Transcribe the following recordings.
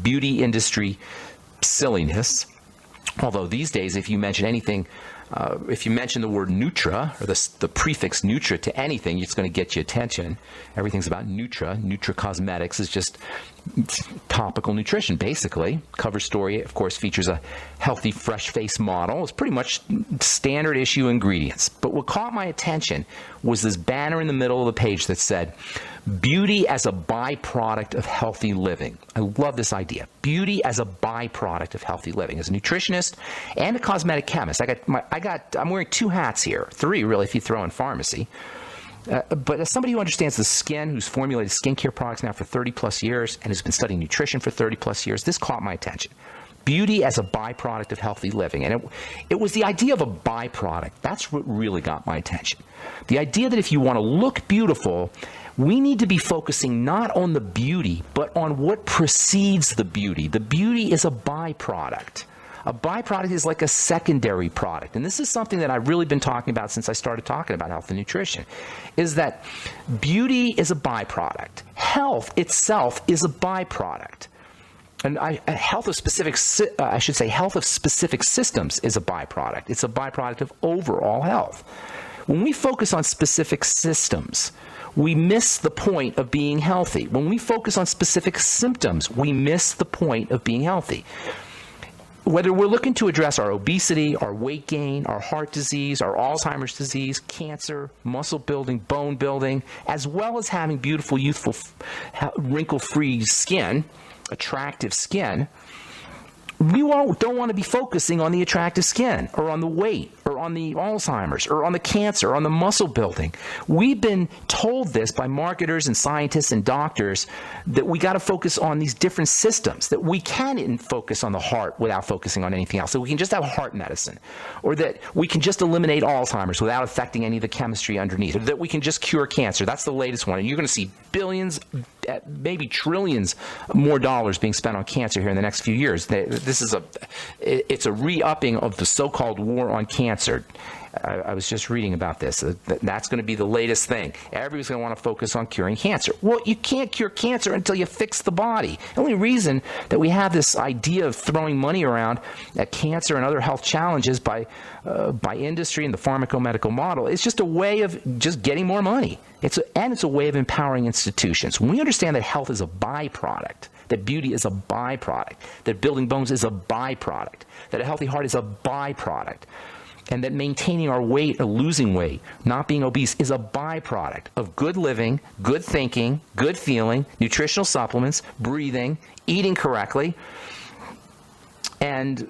beauty industry silliness. Although these days, if you mention anything, if you mention the word Nutra, or the prefix Nutra to anything, it's going to get you attention. Everything's about Nutra. Nutra Cosmetics is just topical nutrition, basically. Cover story, of course, features a healthy, fresh face model. It's pretty much standard issue ingredients. But what caught my attention was this banner in the middle of the page that said, beauty as a byproduct of healthy living. I love this idea. Beauty as a byproduct of healthy living. As a nutritionist and a cosmetic chemist, I'm wearing two hats here. Three, really, if you throw in pharmacy. But as somebody who understands the skin, who's formulated skincare products now for 30-plus years, and has been studying nutrition for 30-plus years, this caught my attention. Beauty as a byproduct of healthy living. And it was the idea of a byproduct. That's what really got my attention. The idea that if you want to look beautiful, we need to be focusing not on the beauty, but on what precedes the beauty. The beauty is a byproduct. A byproduct is like a secondary product. And this is something that I've really been talking about since I started talking about health and nutrition, is that beauty is a byproduct. Health itself is a byproduct. And health of specific systems is a byproduct. It's a byproduct of overall health. When we focus on specific systems, we miss the point of being healthy. When we focus on specific symptoms, we miss the point of being healthy. Whether we're looking to address our obesity, our weight gain, our heart disease, our Alzheimer's disease, cancer, muscle building, bone building, as well as having beautiful, youthful, wrinkle-free skin, attractive skin, we don't want to be focusing on the attractive skin or on the weight or on the Alzheimer's or on the cancer or on the muscle building. We've been told this by marketers and scientists and doctors that we got to focus on these different systems, that we can focus on the heart without focusing on anything else, that we can just have heart medicine, or that we can just eliminate Alzheimer's without affecting any of the chemistry underneath, or that we can just cure cancer. That's the latest one. And you're going to see billions, maybe trillions more dollars being spent on cancer here in the next few years. It's a re-upping of the so-called war on cancer. I was just reading about this. That's going to be the latest thing. Everybody's going to want to focus on curing cancer. Well, you can't cure cancer until you fix the body. The only reason that we have this idea of throwing money around at cancer and other health challenges by industry and the pharmacomedical model is just a way of just getting more money. It's a way of empowering institutions. When we understand that health is a byproduct, that beauty is a byproduct, that building bones is a byproduct, that a healthy heart is a byproduct, and that maintaining our weight or losing weight, not being obese, is a byproduct of good living, good thinking, good feeling, nutritional supplements, breathing, eating correctly, and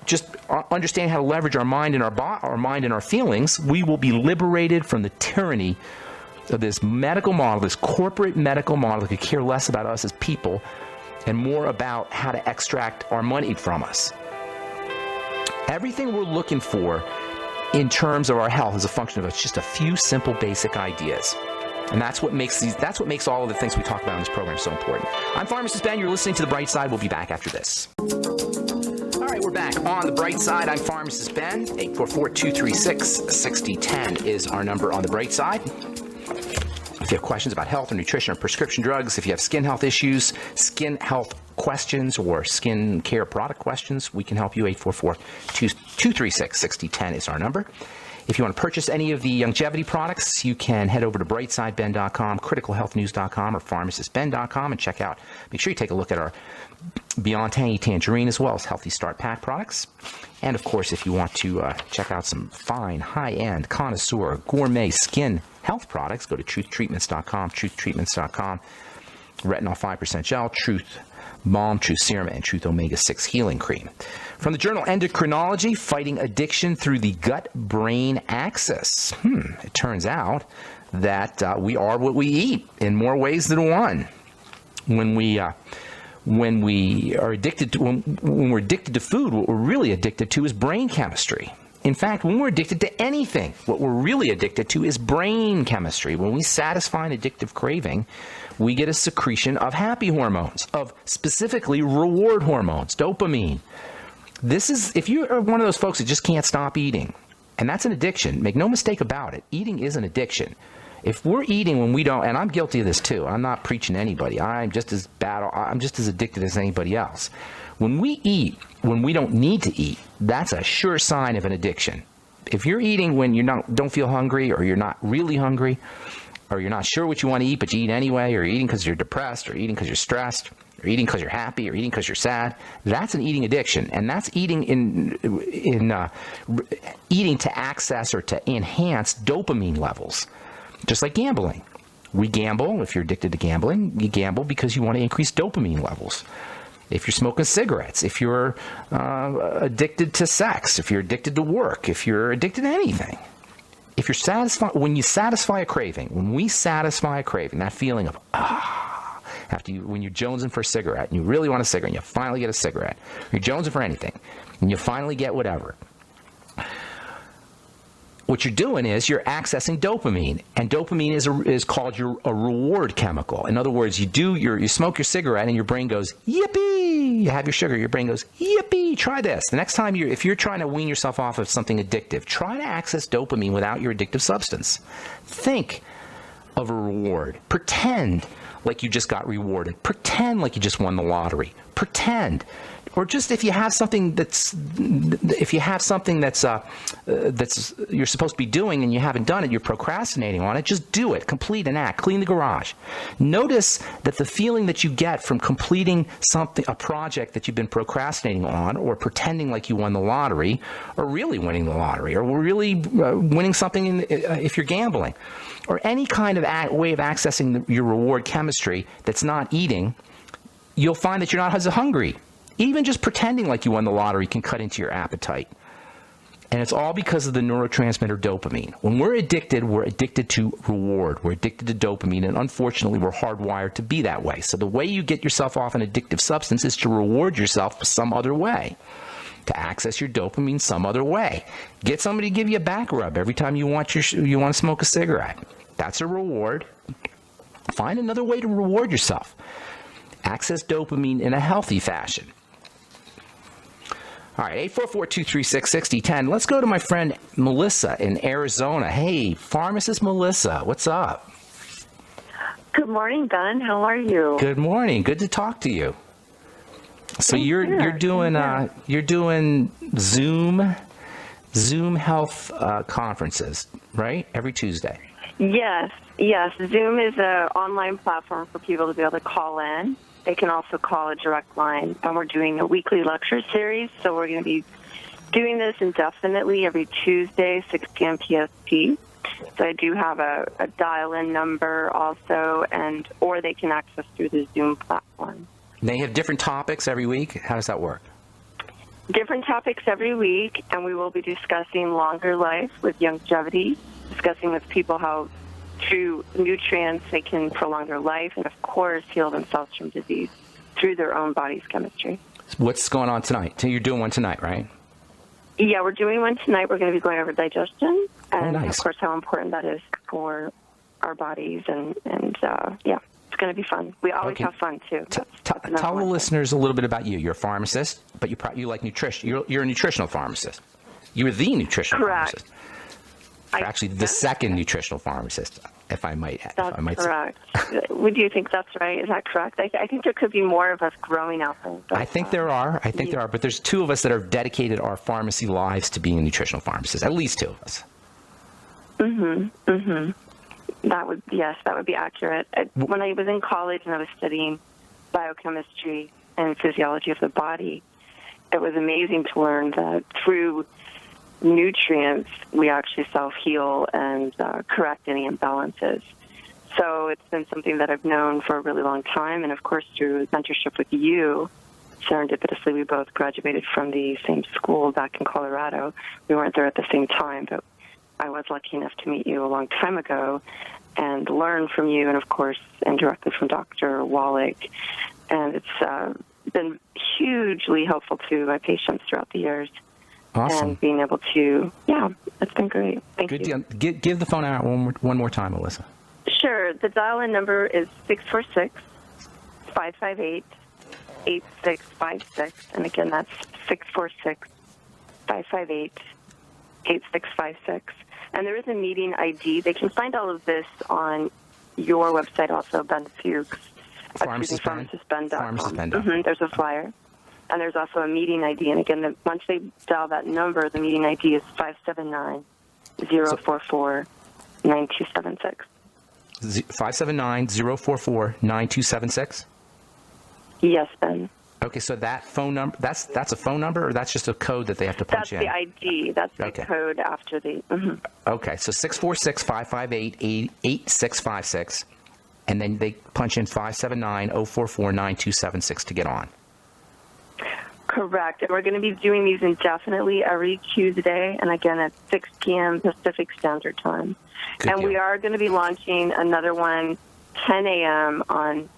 just understanding how to leverage our mind and our mind and our feelings, we will be liberated from the tyranny of this medical model, this corporate medical model that could care less about us as people and more about how to extract our money from us. Everything we're looking for in terms of our health is a function of just a few simple, basic ideas. And that's what makes all of the things we talk about in this program so important. I'm Pharmacist Ben. You're listening to The Bright Side. We'll be back after this. All right, we're back on The Bright Side. I'm Pharmacist Ben. 844-236-6010 is our number on The Bright Side. If you have questions about health or nutrition or prescription drugs, if you have skin health issues, skin health questions, or skin care product questions, we can help you. 844-236-6010 is our number. If you want to purchase any of the longevity products, you can head over to brightsideben.com, criticalhealthnews.com, or pharmacistben.com and check out. Make sure you take a look at our Beyond Tangy Tangerine as well as Healthy Start Pack products. And, of course, if you want to check out some fine, high-end, connoisseur, gourmet skin health products, go to truthtreatments.com, truthtreatments.com. Retinol 5% gel, Truth Balm, Truth Serum, and Truth Omega-6 Healing Cream. From the journal Endocrinology, Fighting Addiction Through the Gut-Brain Axis. It turns out that we are what we eat in more ways than one. When we're addicted to food, what we're really addicted to is brain chemistry. In fact, when we're addicted to anything, what we're really addicted to is brain chemistry. When we satisfy an addictive craving, we get a secretion of happy hormones, of specifically reward hormones, dopamine. This is, if you are one of those folks that just can't stop eating, and that's an addiction, make no mistake about it, eating is an addiction. If we're eating when we don't, and I'm guilty of this too, I'm not preaching to anybody. I'm just as addicted as anybody else. When we eat when we don't need to eat, that's a sure sign of an addiction. If you're eating when you don't feel hungry, or you're not really hungry, or you're not sure what you want to eat, but you eat anyway, or you're eating because you're depressed, or eating because you're stressed, or eating because you're happy, or eating because you're sad, that's an eating addiction. And that's eating eating to access or to enhance dopamine levels. Just like gambling. We gamble. If you're addicted to gambling, you gamble because you want to increase dopamine levels. If you're smoking cigarettes, if you're addicted to sex, if you're addicted to work, if you're addicted to anything, if you're satisfied, when we satisfy a craving, that feeling of, when you're jonesing for a cigarette, and you really want a cigarette, and you finally get a cigarette, you're jonesing for anything, and you finally get whatever. What you're doing is you're accessing dopamine, and dopamine is called a reward chemical. In other words, you smoke your cigarette, and your brain goes, yippee! You have your sugar, your brain goes, yippee! Try this. The next time if you're trying to wean yourself off of something addictive, try to access dopamine without your addictive substance. Think of a reward. Pretend like you just got rewarded. Pretend like you just won the lottery. Pretend. Or just if you have something that's you're supposed to be doing and you haven't done it, you're procrastinating on it, just do it. Complete an act. Clean the garage. Notice that the feeling that you get from completing a project that you've been procrastinating on, or pretending like you won the lottery, or really winning the lottery, or really winning something if you're gambling, or any kind of way of accessing your reward chemistry that's not eating, you'll find that you're not as hungry. Even just pretending like you won the lottery can cut into your appetite. And it's all because of the neurotransmitter dopamine. When we're addicted to reward. We're addicted to dopamine, and unfortunately, we're hardwired to be that way. So the way you get yourself off an addictive substance is to reward yourself some other way, to access your dopamine some other way. Get somebody to give you a back rub every time you want to smoke a cigarette. That's a reward. Find another way to reward yourself. Access dopamine in a healthy fashion. All right, 844-236-6010. Let's go to my friend Melissa in Arizona. Hey, pharmacist Melissa, what's up? Good morning, Ben. How are you? Good morning. Good to talk to you. So you're doing Zoom health conferences, right? Every Tuesday. Yes. Zoom is an online platform for people to be able to call in. They can also call a direct line, and we're doing a weekly lecture series, so we're going to be doing this indefinitely every Tuesday, 6 p.m. PST. So I do have a dial-in number also, or they can access through the Zoom platform. They have different topics every week? How does that work? Different topics every week, and we will be discussing longer life with longevity, discussing with people how through nutrients they can prolong their life and, of course, heal themselves from disease through their own body's chemistry. What's going on tonight? So you're doing one tonight, right? Yeah, we're doing one tonight. We're going to be going over digestion and, of course, how important that is for our bodies. And yeah, it's going to be fun. We always have fun, too. Tell the listeners a little bit about you. You're a pharmacist, but you like nutrition. You're a nutritional pharmacist. You're the nutritional pharmacist. Actually, the second nutritional pharmacist, if I might add. That's correct. Would you think that's right? Is that correct? I think there could be more of us growing out there. I think there are. But there's two of us that have dedicated our pharmacy lives to being a nutritional pharmacist. At least two of us. That would be accurate. When I was in college and I was studying biochemistry and physiology of the body, it was amazing to learn that through nutrients, we actually self-heal and correct any imbalances. So it's been something that I've known for a really long time, and of course through mentorship with you, serendipitously we both graduated from the same school back in Colorado. We weren't there at the same time, but I was lucky enough to meet you a long time ago and learn from you, and of course indirectly from Dr. Wallach. And it's been hugely helpful to my patients throughout the years. Awesome. And being able to, it's been great. Thank you. Deal. Give the phone out one more time, Melissa. Sure. The dial-in number is 646-558-8656. And again, that's 646-558-8656. And there is a meeting ID. They can find all of this on your website also, Ben Fuchs. PharmacistBen.com. PharmacistBen.com. There's a flyer. And there's also a meeting ID. And again, once they dial that number, the meeting ID is 579-044-9276. 579-044-9276? Yes, Ben. Okay, so that phone number, that's a phone number, or that's just a code that they have to punch in? That's the ID. That's the code after the... Okay, so 646-558-8656, and then they punch in 579-044-9276 to get on. Correct. And we're going to be doing these indefinitely every Tuesday, and again at 6 p.m. Pacific Standard Time. Good and deal. we are going to be launching another one 10 a.m. on...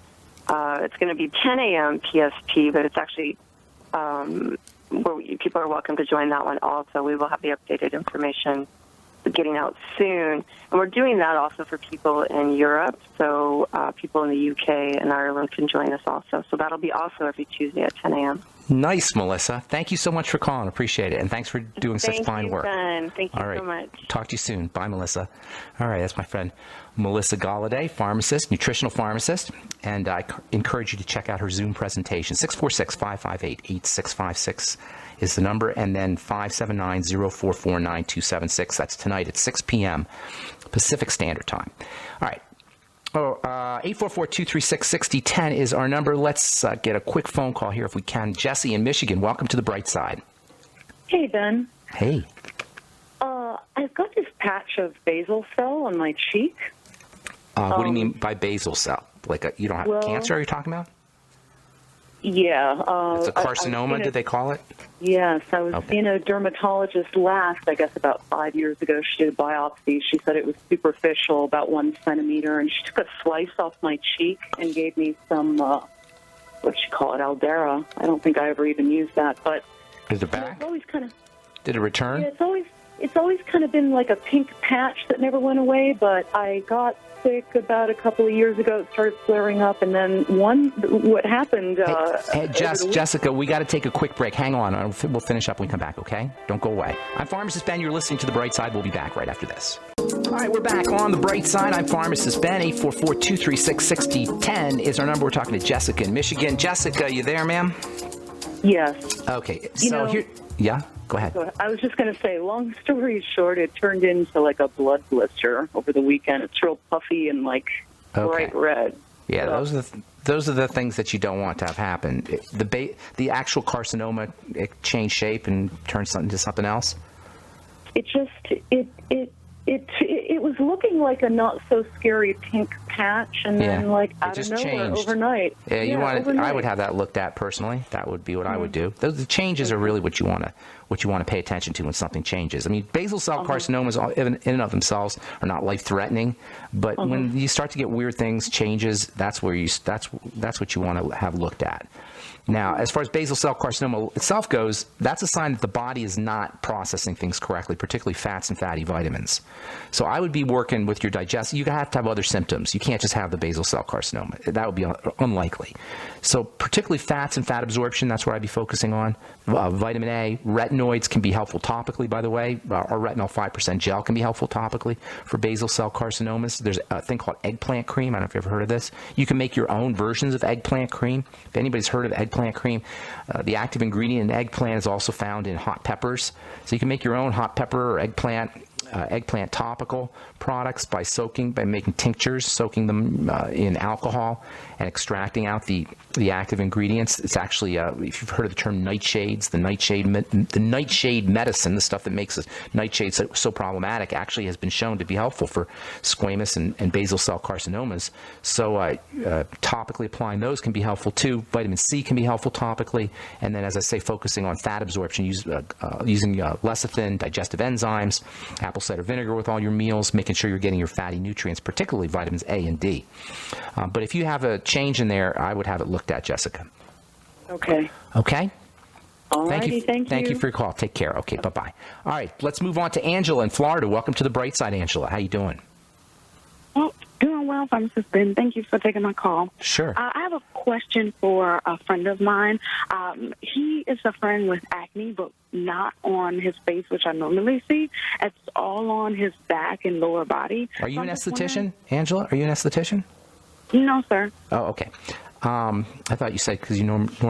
it's going to be 10 a.m. PST, but it's actually people are welcome to join that one also. We will have the updated information getting out soon. And we're doing that also for people in Europe, so people in the UK and Ireland can join us also. So that'll be also every Tuesday at 10 a.m. Nice, Melissa. Thank you so much for calling. Appreciate it. And thanks for doing such fine work. Ben. Thank you All right. so much. Talk to you soon. Bye, Melissa. All right, that's my friend Melissa Galladay, pharmacist, nutritional pharmacist. And I encourage you to check out her Zoom presentation. 646-558-8656 is the number, and then 579-044-9276. That's tonight at 6 p.m. Pacific Standard Time. All right. 844-236-6010 is our number. Let's get a quick phone call here if we can. Jesse in Michigan, welcome to the bright side. Hey, Ben. Hey. I've got this patch of basal cell on my cheek. What do you mean by basal cell? Like you don't have cancer, are you talking about? Yeah. It's a carcinoma, did they call it? Yes. I was in a dermatologist last, I guess, about 5 years ago. She did a biopsy. She said it was superficial, about 1 centimeter, and she took a slice off my cheek and gave me some, what she call it, Aldera. I don't think I ever even used that, but... Is it back? It's always kind of... Did it return? Yeah, it's always kind of been like a pink patch that never went away, but I got sick about a couple of years ago. It started flaring up, and then what happened... Jessica, we got to take a quick break. Hang on. We'll finish up when we come back, okay? Don't go away. I'm Pharmacist Ben. You're listening to The Bright Side. We'll be back right after this. All right, we're back on The Bright Side. I'm Pharmacist Ben. 844-236-6010 is our number. We're talking to Jessica in Michigan. Jessica, you there, ma'am? Yes. Okay. So here... Yeah? Go ahead. I was just going to say, long story short, it turned into like a blood blister over the weekend. It's real puffy and like bright red. Yeah, those are the things that you don't want to have happen. The actual carcinoma, it changed shape and turned into something else. It just it was looking like a not so scary pink patch, and then like out of nowhere overnight. Yeah, I would have that looked at personally. That would be what I would do. The changes are really what you want to pay attention to when something changes. I mean, basal cell carcinomas in and of themselves are not life-threatening, but when you start to get weird things, changes, that's what you want to have looked at. Now, as far as basal cell carcinoma itself goes, that's a sign that the body is not processing things correctly, particularly fats and fatty vitamins. So I would be working with your digestion. You have to have other symptoms. You can't just have the basal cell carcinoma. That would be unlikely. So particularly fats and fat absorption, that's where I'd be focusing on. Vitamin A, retinoids can be helpful topically, by the way. Our retinol 5% gel can be helpful topically for basal cell carcinomas. There's a thing called eggplant cream. I don't know if you've ever heard of this. You can make your own versions of eggplant cream. If anybody's heard of eggplant cream, the active ingredient in eggplant is also found in hot peppers. So you can make your own hot pepper or eggplant topical products by making tinctures, soaking them in alcohol and extracting out the active ingredients. It's actually, if you've heard of the term nightshades, the nightshade medicine, the stuff that makes the nightshade so problematic, actually has been shown to be helpful for squamous and basal cell carcinomas. So topically applying those can be helpful too. Vitamin C can be helpful topically. And then, as I say, focusing on fat absorption, using lecithin, digestive enzymes, apple cider vinegar with all your meals, making sure you're getting your fatty nutrients, particularly vitamins A and D. But if you have a change in there, I would have it looked at, Jessica. Okay. Okay? All righty, thank you. Thank you for your call. Take care. Okay, bye-bye. All right, let's move on to Angela in Florida. Welcome to the Bright Side, Angela. How you doing? Well, doing well, Pharmacist Ben. Thank you for taking my call. Sure. I have a question for a friend of mine. He is suffering with acne, but not on his face, which I normally see. It's all on his back and lower body. Are you an esthetician, Angela? Are you an esthetician? No, sir. Oh, okay. I thought you said because you normally